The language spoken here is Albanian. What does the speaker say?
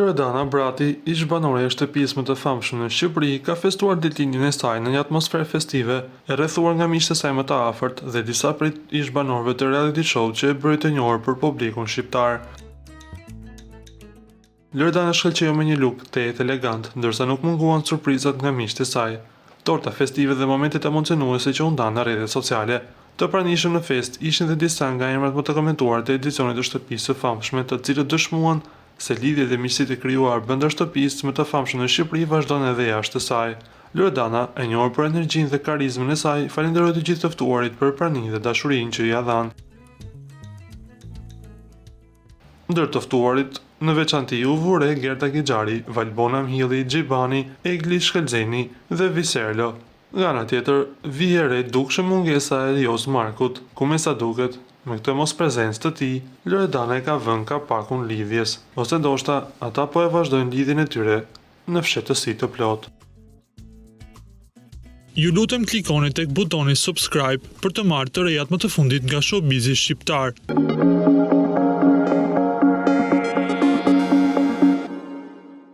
Loredana Brati, ish banore e shtëpisë më të famshme në Shqipëri, ka festuar ditëlindjen e saj në një atmosferë festive, e rrethuar nga miqtë e saj më të afërt dhe disa prej ish banorëve të reality show që e bëri të njohur për publikun shqiptar. Loredana shkëlqeu me një look të elegant, ndërsa nuk munguan surprizat nga miqtë e saj. Torta festive dhe momentet emocionuese që u ndanë në rrjetet sociale. Të pranishëm në fest ishin dhe disa nga emrat më të komentuar të edicionit të shtëpisë së famshme, të cilët dëshmuan se lidhjet dhe miqësitë e krijuar brenda shtëpisë më të famshme në Shqipëri vazhdon edhe jashtë saj. Loredana, e njohur për energjinë dhe karizmën e saj, falenderoi të gjithë të ftuarit për praninë dhe dashurinë që ia dhanë. Ndër të ftuarit, në veçanti u vure Gerta Gixhari, Valbona Mhilli, Xhibani, Egli Shkelxeni dhe Viserlo. Nga ana tjetër, vije re dukshëm mungesa e Elios Markut, ku me sa duket, me këtë mos prezencë të tij, Loredana e ka vënë kapakun lidhjes, ose ndoshta ata po e vazhdojnë lidhjen e tyre në fshehtësi të plotë. Ju lutem klikoni tek butoni subscribe për të marrë të rejat më të fundit nga showbizi shqiptar.